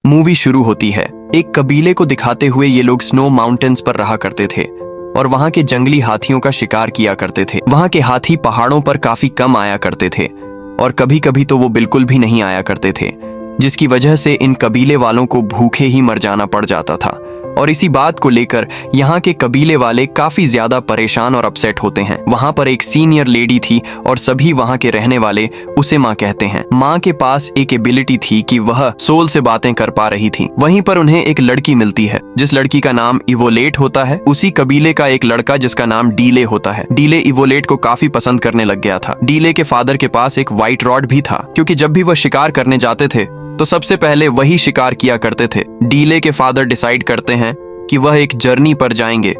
Movie शुरू होती है। एक कबीले को दिखाते हुए ये लोग स्नो माउंटेन्स पर रहा करते थे और वहां के जंगली हाथियों का शिकार किया करते थे। वहां के हाथी पहाड़ों पर काफी कम आया करते थे और कभी कभी तो वो बिल्कुल भी नहीं आया करते थे, जिसकी वजह से इन कबीले वालों को भूखे ही मर जाना पड़ जाता था। और इसी बात को लेकर यहाँ के कबीले वाले काफी ज्यादा परेशान और अपसेट होते हैं। वहां पर एक सीनियर लेडी थी और सभी वहां के रहने वाले उसे माँ कहते हैं। माँ के पास एक एबिलिटी थी कि वह सोल से बातें कर पा रही थी। वहीं पर उन्हें एक लड़की मिलती है जिस लड़की का नाम इवोलेट होता है। उसी कबीले का एक लड़का जिसका नाम डीले होता है। डीले इवोलेट को काफी पसंद करने लग गया था। डीले के फादर के पास एक व्हाइट रॉड भी था, क्योंकि जब भी वह शिकार करने जाते थे तो सबसे पहले वही शिकार किया करते थे। डीले के फादर डिसाइड करते हैं कि वह एक जर्नी पर जाएंगे।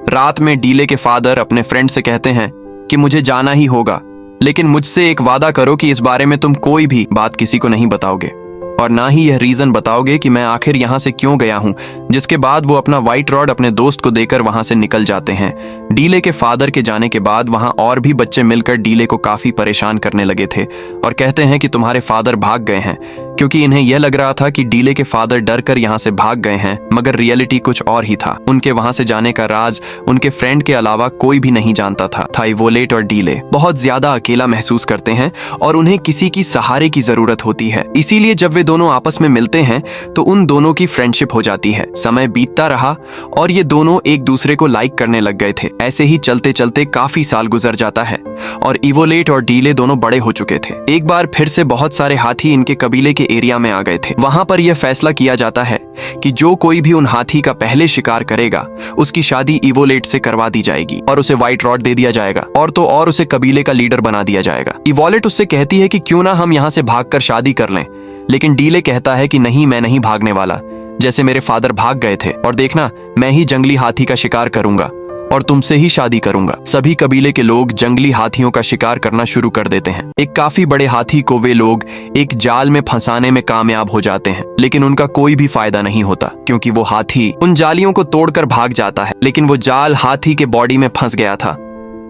रात में डीले के फादर अपने फ्रेंड से कहते हैं कि मुझे जाना ही होगा, लेकिन मुझसे एक वादा करो कि इस बारे में तुम कोई भी बात किसी को नहीं बताओगे और ना ही यह रीजन बताओगे कि मैं आखिर यहाँ से क्यों गया हूँ। जिसके बाद वो अपना व्हाइट रॉड अपने दोस्त को देकर वहां से निकल जाते हैं। डीले के फादर के जाने के बाद वहां और भी बच्चे मिलकर डीले को काफी परेशान करने लगे थे और कहते हैं कि तुम्हारे फादर भाग गए हैं, क्योंकि इन्हें यह लग रहा था कि डीले के फादर डर कर यहाँ से भाग गए हैं, मगर रियलिटी कुछ और ही था। उनके वहां से जाने का राज उनके फ्रेंड के अलावा कोई भी नहीं जानता था। इवोलेट और डीले बहुत ज्यादा अकेला महसूस करते हैं और उन्हें किसी की सहारे की जरूरत होती है। इसीलिए जब वे दोनों आपस में मिलते हैं तो उन दोनों की फ्रेंडशिप हो जाती है। समय बीतता रहा और ये दोनों एक दूसरे को लाइक करने लग गए थे। ऐसे ही चलते चलते काफी साल गुजर जाता है और इवोलेट और डीले दोनों बड़े हो चुके थे। एक बार फिर से बहुत सारे हाथी इनके कबीले के एरिया में आ गए थे। वहां पर यह फैसला किया जाता है कि जो कोई भी उन हाथी का पहले शिकार करेगा उसकी शादी इवोलेट से करवा दी जाएगी और उसे व्हाइट रॉड दे दिया जाएगा और तो और उसे कबीले का लीडर बना दिया जाएगा। इवोलेट उससे कहती है कि क्यों ना हम यहाँ से भागकर शादी कर लें, लेकिन डीले कहता है कि नहीं, मैं नहीं भागने वाला। जैसे मेरे फादर भाग गए थे और देखना, मैं ही जंगली हाथी का शिकार करूंगा और तुमसे ही शादी करूंगा। सभी कबीले के लोग जंगली हाथियों का शिकार करना शुरू कर देते हैं। एक काफी बड़े हाथी को वे लोग एक जाल में फंसाने में कामयाब हो जाते हैं, लेकिन उनका कोई भी फायदा नहीं होता, क्योंकि वो हाथी उन जालियों को तोड़कर भाग जाता है। लेकिन वो जाल हाथी के बॉडी में फंस गया था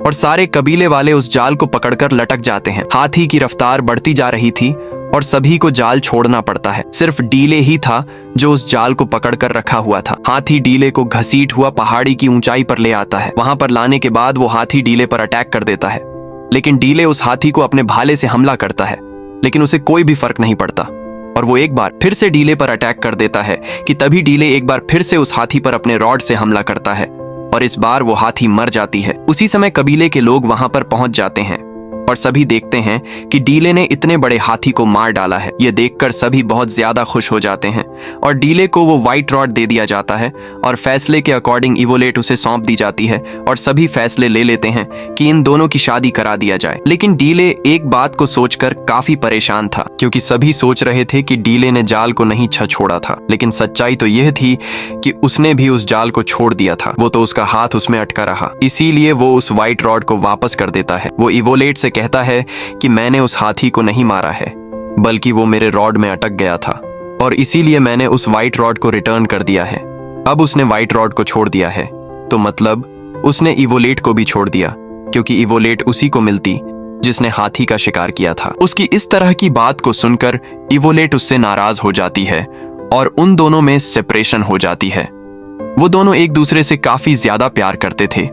और सारे कबीले वाले उस जाल को पकड़कर लटक जाते हैं। हाथी की रफ्तार बढ़ती जा रही थी और सभी को जाल छोड़ना पड़ता है। सिर्फ डीले ही था जो उस जाल को पकड़कर रखा हुआ था। हाथी डीले को घसीट हुआ पहाड़ी की ऊंचाई पर ले आता है। वहां पर लाने के बाद वो हाथी डीले पर अटैक कर देता है, लेकिन डीले उस हाथी को अपने भाले से हमला करता है, लेकिन उसे कोई भी फर्क नहीं पड़ता और वो एक बार फिर से डीले पर अटैक कर देता है कि तभी डीले एक बार फिर से उस हाथी पर अपने रॉड से हमला करता है और इस बार वो हाथी मर जाती है। उसी समय कबीले के लोग वहां पर पहुंच जाते हैं और सभी देखते हैं कि डीले ने इतने बड़े हाथी को मार डाला है। ये देखकर सभी बहुत ज्यादा खुश हो जाते हैं और डीले को वो व्हाइट रॉड दे दिया जाता है और फैसले के अकॉर्डिंग इवोलेट उसे सौंप दी जाती है और सभी फैसले ले लेते हैं कि इन दोनों की शादी करा दिया जाए। लेकिन डीले एक बात को सोचकर काफी परेशान था, क्योंकि सभी सोच रहे थे कि डीले ने जाल को नहीं छोड़ा था, लेकिन सच्चाई तो यह थी कि उसने भी उस जाल को छोड़ दिया था। वो तो उसका हाथ उसमें अटका रहा, इसीलिए वो उस व्हाइट रॉड को वापस कर देता है। वो इवोलेट से कहता है कि मैंने उस हाथी को नहीं मारा है, बल्कि वो मेरे रॉड में अटक गया था और इसीलिए मैंने उस व्हाइट रॉड को रिटर्न कर दिया है। अब उसने व्हाइट रॉड को छोड़ दिया है तो मतलब उसने इवोलेट को भी छोड़ दिया, क्योंकि इवोलेट उसी को मिलती जिसने हाथी का शिकार किया था। उसकी इस तरह की बात को सुनकर इवोलेट उससे नाराज हो जाती है और उन दोनों में सेपरेशन हो जाती है। वो दोनों एक दूसरे से काफी ज्यादा प्यार करते थे,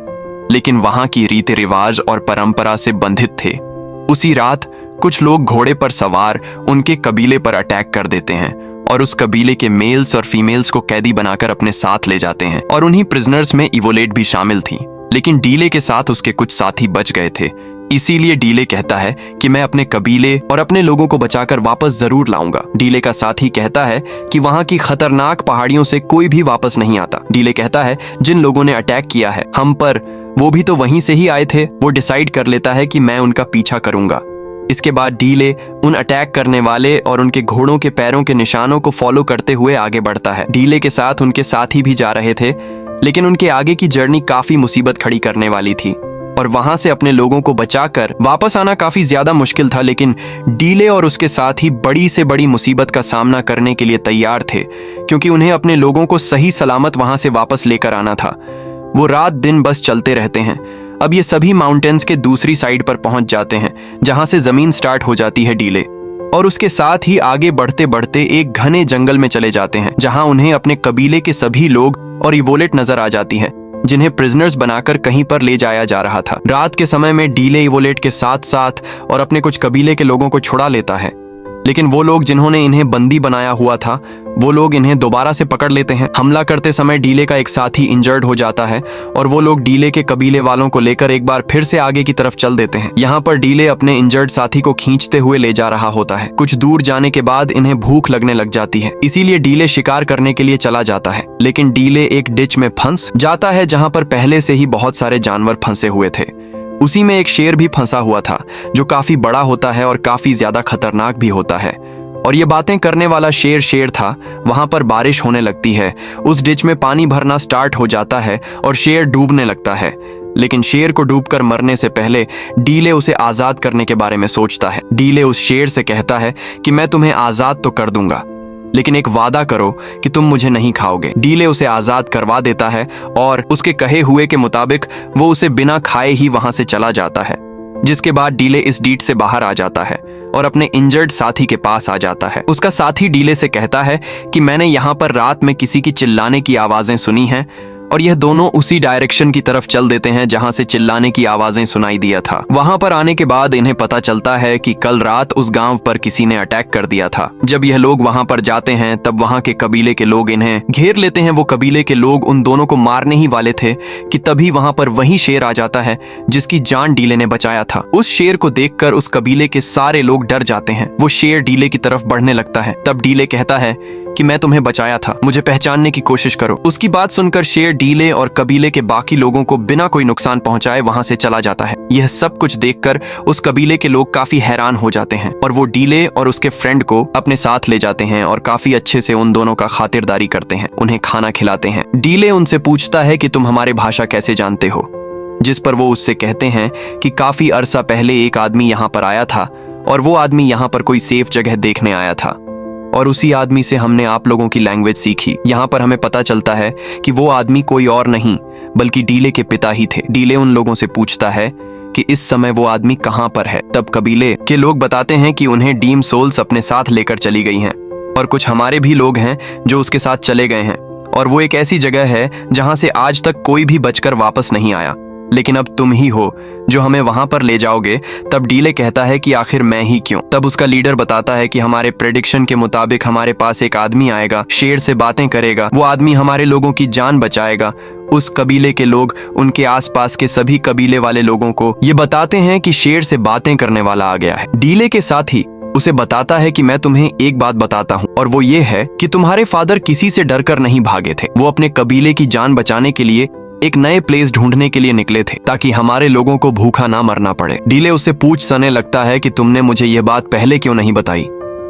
लेकिन वहां की रीति रिवाज और परंपरा से बंधित थे। उसी रात कुछ लोग घोड़े पर सवार उनके कबीले पर अटैक कर देते हैं और उस कबीले के मेल्स और फीमेल्स को कैदी बनाकर अपने साथ ले जाते हैं और उन्हीं प्रिजनर्स में इवोलेट भी शामिल थी। लेकिन डीले के साथ उसके कुछ साथी बच गए थे, इसीलिए डीले कहता है कि मैं अपने कबीले और अपने लोगों को बचाकर वापस जरूर लाऊंगा। डीले का साथी कहता है कि वहां की खतरनाक पहाड़ियों से कोई भी वापस नहीं आता। डीले कहता है जिन लोगों ने अटैक किया है हम पर, वो भी तो वहीं से ही आए थे। वो डिसाइड कर लेता है कि मैं उनका पीछा करूंगा। इसके बाद डीले उन अटैक करने वाले और उनके घोड़ों के पैरों के निशानों को फॉलो करते हुए आगे बढ़ता है। डीले के साथ उनके साथी भी जा रहे थे, लेकिन उनके आगे की जर्नी काफी मुसीबत खड़ी करने वाली थी और वहां से अपने लोगों को बचाकर वापस आना काफी ज्यादा मुश्किल था। लेकिन डीले और उसके साथी बड़ी से बड़ी मुसीबत का सामना करने के लिए तैयार थे, क्योंकि उन्हें अपने लोगों को सही सलामत वहां से वापस लेकर आना था। वो रात दिन बस चलते रहते हैं। अब ये सभी माउंटेन्स के दूसरी साइड पर पहुंच जाते हैं, जहां से जमीन स्टार्ट हो जाती है डीले और उसके साथ ही आगे बढ़ते बढ़ते एक घने जंगल में चले जाते हैं, जहां उन्हें अपने कबीले के सभी लोग और इवोलेट नजर आ जाती हैं, जिन्हें प्रिजनर्स बनाकर कहीं पर ले जाया जा रहा था। रात के समय में डीले इवोलेट के साथ साथ और अपने कुछ कबीले के लोगों को छुड़ा लेता है, लेकिन वो लोग जिन्होंने इन्हें बंदी बनाया हुआ था वो लोग इन्हें दोबारा से पकड़ लेते हैं। हमला करते समय डीले का एक साथी इंजर्ड हो जाता है और वो लोग डीले के कबीले वालों को लेकर एक बार फिर से आगे की तरफ चल देते हैं। यहाँ पर डीले अपने इंजर्ड साथी को खींचते हुए ले जा रहा होता है। कुछ दूर जाने के बाद इन्हें भूख लगने लग जाती है, इसीलिए डीले शिकार करने के लिए चला जाता है, लेकिन डीले एक डिच में फंस जाता है जहाँ पर पहले से ही बहुत सारे जानवर फंसे हुए थे। उसी में एक शेर भी फंसा हुआ था जो काफी बड़ा होता है और काफी ज्यादा खतरनाक भी होता है। और ये बातें करने वाला शेर था। वहां पर बारिश होने लगती है, उस डिच में पानी भरना स्टार्ट हो जाता है और शेर डूबने लगता है, लेकिन शेर को डूबकर मरने से पहले डीले उसे आजाद करने के बारे में सोचता है। डीले उस शेर से कहता है कि मैं तुम्हें आजाद तो कर दूंगा, लेकिन एक वादा करो कि तुम मुझे नहीं खाओगे। डीले उसे आजाद करवा देता है और उसके कहे हुए के मुताबिक वो उसे बिना खाए ही वहां से चला जाता है, जिसके बाद डीले इस डीट से बाहर आ जाता है और अपने इंजर्ड साथी के पास आ जाता है। उसका साथी डीले से कहता है कि मैंने यहाँ पर रात में किसी की चिल्लाने की आवाजें सुनी हैं, और यह दोनों उसी डायरेक्शन की तरफ चल देते हैं जहां से चिल्लाने की आवाजें सुनाई दिया था। वहां पर आने के बाद इन्हें पता चलता है कि कल रात उस गांव पर किसी ने अटैक कर दिया था। जब यह लोग वहां पर जाते हैं तब वहां के कबीले के लोग इन्हें घेर लेते हैं। वो कबीले के लोग उन दोनों को मारने ही वाले थे कि तभी वहां पर वही शेर आ जाता है जिसकी जान डीले ने बचाया था। उस शेर को देखकर उस कबीले के सारे लोग डर जाते हैं। वो शेर डीले की तरफ बढ़ने लगता है, तब डीले कहता है कि मैं तुम्हें बचाया था, मुझे पहचानने की कोशिश करो। उसकी बात सुनकर शेर डीले और कबीले के बाकी लोगों को बिना कोई नुकसान पहुंचाए वहां से चला जाता है। यह सब कुछ देखकर उस कबीले के लोग काफी हैरान हो जाते हैं और वो डीले और उसके फ्रेंड को अपने साथ ले जाते हैं और काफी अच्छे से उन दोनों का खातिरदारी करते हैं, उन्हें खाना खिलाते हैं। डीले उनसे पूछता है कि तुम हमारी भाषा कैसे जानते हो, जिस पर वो उससे कहते हैं कि काफी अरसा पहले एक आदमी यहाँ पर आया था और वो आदमी यहाँ पर कोई सेफ जगह देखने आया था और उसी आदमी से हमने आप लोगों की लैंग्वेज सीखी। यहाँ पर हमें पता चलता है कि वो आदमी कोई और नहीं बल्कि डीले के पिता ही थे। डीले उन लोगों से पूछता है कि इस समय वो आदमी कहाँ पर है। तब कबीले के लोग बताते हैं कि उन्हें डीम सोल्स अपने साथ लेकर चली गई हैं और कुछ हमारे भी लोग हैं जो उसके साथ चले गए हैं, और वो एक ऐसी जगह है जहाँ से आज तक कोई भी बचकर वापस नहीं आया, लेकिन अब तुम ही हो जो हमें वहां पर ले जाओगे। तब डीले कहता है कि आखिर मैं ही क्यों। तब उसका लीडर बताता है कि हमारे प्रेडिक्शन के मुताबिक हमारे पास एक आदमी आएगा, शेर से बातें करेगा, वो आदमी हमारे लोगों की जान बचाएगा। उस कबीले के लोग उनके आसपास के सभी कबीले वाले लोगों को ये बताते हैं कि शेर से बातें करने वाला आ गया है। डीले के साथ ही उसे बताता है कि मैं तुम्हें एक बात बताता हूँ, और वो ये है कि तुम्हारे फादर किसी से डरकर नहीं भागे थे। वो अपने कबीले की जान बचाने के लिए एक नए प्लेस ढूंढने के लिए निकले थे ताकि हमारे लोगों को भूखा ना मरना पड़े। डीले उससे पूछने लगता है कि तुमने मुझे यह बात पहले क्यों नहीं बताई।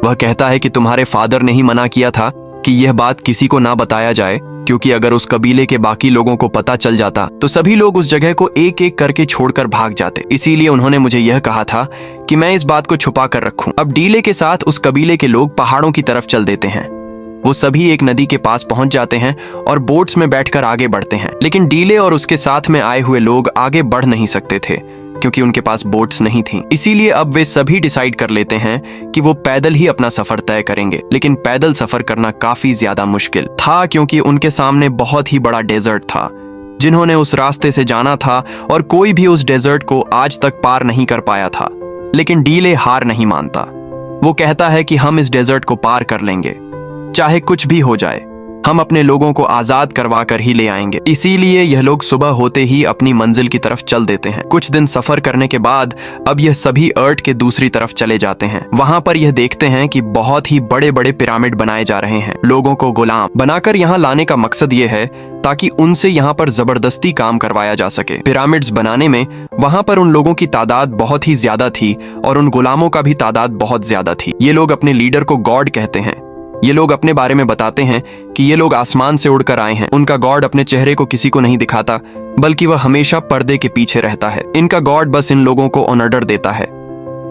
वह कहता है कि तुम्हारे फादर ने ही मना किया था कि यह बात किसी को ना बताया जाए, क्योंकि अगर उस कबीले के बाकी लोगों को पता चल जाता तो सभी लोग उस जगह को एक एक करके छोड़कर भाग जाते। इसीलिए उन्होंने मुझे यह कहा था कि मैं इस बात को छुपा कर रखूं। अब डीले के साथ उस कबीले के लोग पहाड़ों की तरफ चल देते हैं। वो सभी एक नदी के पास पहुंच जाते हैं और बोट्स में बैठकर आगे बढ़ते हैं, लेकिन डीले और उसके साथ में आए हुए लोग आगे बढ़ नहीं सकते थे क्योंकि उनके पास बोट्स नहीं थी। इसीलिए अब वे सभी डिसाइड कर लेते हैं कि वो पैदल ही अपना सफर तय करेंगे, लेकिन पैदल सफर करना काफी ज्यादा मुश्किल था क्योंकि उनके सामने बहुत ही बड़ा डेजर्ट था जिन्होंने उस रास्ते से जाना था और कोई भी उस डेजर्ट को आज तक पार नहीं कर पाया था। लेकिन डीले हार नहीं मानता। वो कहता है कि हम इस डेजर्ट को पार कर लेंगे, चाहे कुछ भी हो जाए, हम अपने लोगों को आजाद करवा कर ही ले आएंगे। इसीलिए यह लोग सुबह होते ही अपनी मंजिल की तरफ चल देते हैं। कुछ दिन सफर करने के बाद अब यह सभी अर्थ के दूसरी तरफ चले जाते हैं। वहां पर यह देखते हैं कि बहुत ही बड़े बड़े पिरामिड बनाए जा रहे हैं। लोगों को गुलाम बनाकर यहाँ लाने का मकसद ये है ताकि उनसे यहाँ पर जबरदस्ती काम करवाया जा सके। पिरामिड्स बनाने में वहां पर उन लोगों की तादाद बहुत ही ज्यादा थी और उन गुलामों का भी तादाद बहुत ज्यादा थी। ये लोग अपने लीडर को गॉड कहते हैं। ये लोग अपने बारे में बताते हैं कि ये लोग आसमान से उड़कर आए हैं। उनका गॉड अपने चेहरे को किसी को नहीं दिखाता, बल्कि वह हमेशा पर्दे के पीछे रहता है। इनका गॉड बस इन लोगों को ऑनर्डर देता है।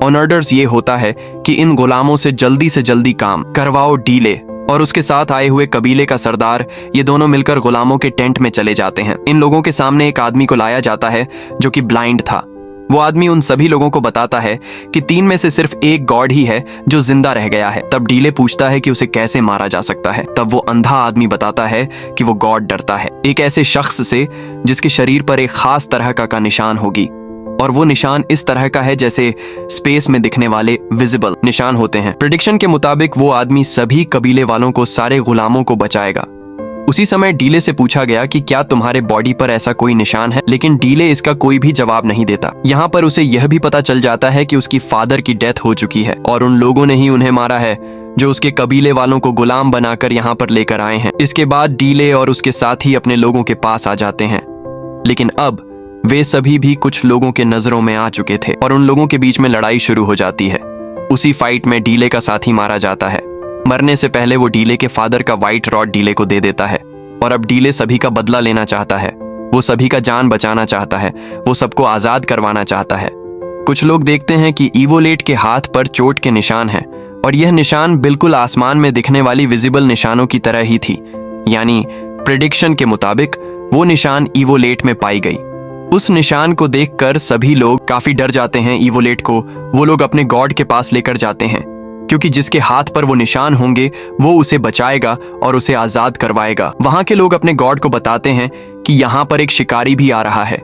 ऑनर्डर्स ये होता है कि इन गुलामों से जल्दी काम करवाओ। डीले और उसके साथ आए हुए कबीले का सरदार ये दोनों मिलकर गुलामों के टेंट में चले जाते हैं। इन लोगों के सामने एक आदमी को लाया जाता है जो कि ब्लाइंड था। वो आदमी उन सभी लोगों को बताता है कि 3 में से सिर्फ एक गॉड ही है जो जिंदा रह गया है। तब डीले पूछता है कि उसे कैसे मारा जा सकता है। तब वो अंधा आदमी बताता है कि वो गॉड डरता है एक ऐसे शख्स से जिसके शरीर पर एक खास तरह का निशान होगी, और वो निशान इस तरह का है जैसे स्पेस में दिखने वाले विजिबल निशान होते हैं। प्रेडिक्शन के मुताबिक वो आदमी सभी कबीले वालों को, सारे गुलामों को बचाएगा। उसी समय डीले से पूछा गया कि क्या तुम्हारे बॉडी पर ऐसा कोई निशान है, लेकिन डीले इसका कोई भी जवाब नहीं देता। यहाँ पर उसे यह भी पता चल जाता है कि उसकी फादर की डेथ हो चुकी है और उन लोगों ने ही उन्हें मारा है जो उसके कबीले वालों को गुलाम बनाकर यहाँ पर लेकर आए हैं। इसके बाद डीले और उसके साथी अपने लोगों के पास आ जाते हैं, लेकिन अब वे सभी भी कुछ लोगों के नजरों में आ चुके थे और उन लोगों के बीच में लड़ाई शुरू हो जाती है। उसी फाइट में डीले का साथी मारा जाता है। मरने से पहले वो डीले के फादर का व्हाइट रॉड डीले को दे देता है और अब डीले सभी का बदला लेना चाहता है। वो सभी का जान बचाना चाहता है, वो सबको आजाद करवाना चाहता है। कुछ लोग देखते हैं कि इवोलेट के हाथ पर चोट के निशान हैं और यह निशान बिल्कुल आसमान में दिखने वाली विजिबल निशानों की तरह ही थी, यानी प्रेडिक्शन के मुताबिक वो निशान इवोलेट में पाई गई। उस निशान को देखकर सभी लोग काफी डर जाते हैं। इवोलेट को वो लोग अपने गॉड के पास लेकर जाते हैं, क्योंकि जिसके हाथ पर वो निशान होंगे वो उसे बचाएगा और उसे आजाद करवाएगा। वहां के लोग अपने गॉड को बताते हैं कि यहाँ पर एक शिकारी भी आ रहा है।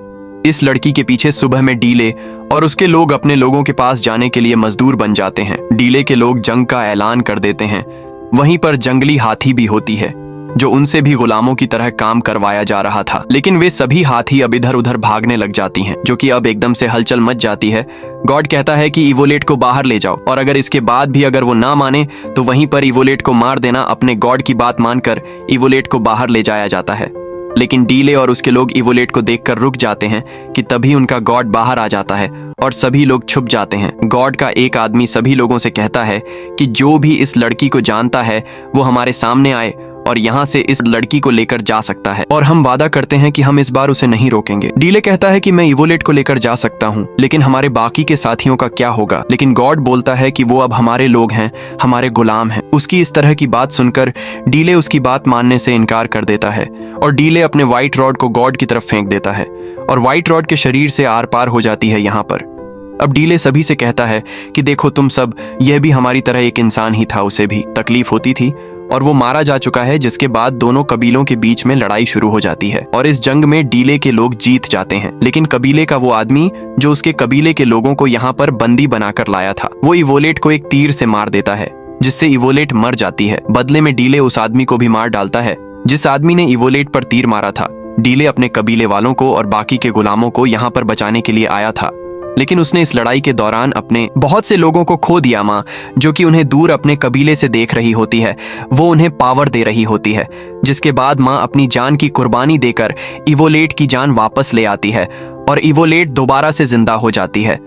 इस लड़की के पीछे सुबह में डीले और उसके लोग अपने लोगों के पास जाने के लिए मजदूर बन जाते हैं। डीले के लोग जंग का ऐलान कर देते हैं। वहीं पर जंगली हाथी भी होती है जो उनसे भी गुलामों की तरह काम करवाया जा रहा था, लेकिन वे सभी हाथी अब इधर उधर भागने लग जाती हैं, जो कि अब एकदम से हलचल मच जाती है। गॉड कहता है कि इवोलेट को बाहर ले जाओ और अगर इसके बाद भी अगर वो ना माने तो वहीं पर इवोलेट को मार देना। अपने गॉड की बात मानकर इवोलेट को बाहर ले जाया जाता है, लेकिन डीले और उसके लोग इवोलेट को देखकर रुक जाते हैं कि तभी उनका गॉड बाहर आ जाता है और सभी लोग छुप जाते हैं। गॉड का एक आदमी सभी लोगों से कहता है कि जो भी इस लड़की को जानता है वो हमारे सामने आए और यहाँ से इस लड़की को लेकर जा सकता है, और हम वादा करते हैं कि हम इस बार उसे नहीं रोकेंगे। डीले कहता है कि मैं इवोलेट को लेकर जा सकता हूँ, लेकिन हमारे बाकी के साथियों का क्या होगा? लेकिन गॉड बोलता है कि वो अब हमारे लोग हैं, हमारे गुलाम हैं। उसकी इस तरह की बात सुनकर डीले उसकी बात मानने से इनकार कर देता है और डीले अपने व्हाइट रॉड को गॉड की तरफ फेंक देता है और व्हाइट रॉड के शरीर से आर पार हो जाती है यहाँ पर। अब डीले सभी से कहता है कि देखो तुम सब, यह भी हमारी तरह एक इंसान ही था, उसे भी तकलीफ होती थी और वो मारा जा चुका है, जिसके बाद दोनों कबीलों के बीच में लड़ाई शुरू हो जाती है और इस जंग में डीले के लोग जीत जाते हैं। लेकिन कबीले का वो आदमी जो उसके कबीले के लोगों को यहाँ पर बंदी बनाकर लाया था, वो इवोलेट को एक तीर से मार देता है, जिससे इवोलेट मर जाती है। बदले में डीले उस आदमी को भी मार डालता है जिस आदमी ने इवोलेट पर तीर मारा था। डीले अपने कबीले वालों को और बाकी के गुलामों को यहाँ पर बचाने के लिए आया था, लेकिन उसने इस लड़ाई के दौरान अपने बहुत से लोगों को खो दिया। माँ, जो कि उन्हें दूर अपने कबीले से देख रही होती है, वो उन्हें पावर दे रही होती है, जिसके बाद माँ अपनी जान की कुर्बानी देकर इवोलेट की जान वापस ले आती है और इवोलेट दोबारा से जिंदा हो जाती है।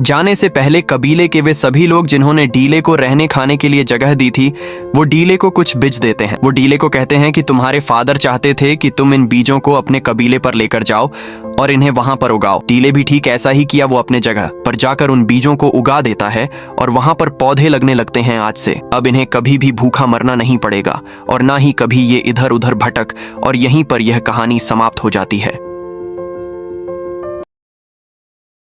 जाने से पहले कबीले के वे सभी लोग जिन्होंने डीले को रहने खाने के लिए जगह दी थी, वो डीले को कुछ बीज देते हैं। वो डीले को कहते हैं कि तुम्हारे फादर चाहते थे कि तुम इन बीजों को अपने कबीले पर लेकर जाओ और इन्हें वहां पर उगाओ। डीले भी ठीक ऐसा ही किया। वो अपने जगह पर जाकर उन बीजों को उगा देता है और वहां पर पौधे लगने लगते हैं। आज से अब इन्हें कभी भी भूखा मरना नहीं पड़ेगा और ना ही कभी ये इधर उधर भटक, और यहीं पर यह कहानी समाप्त हो जाती है।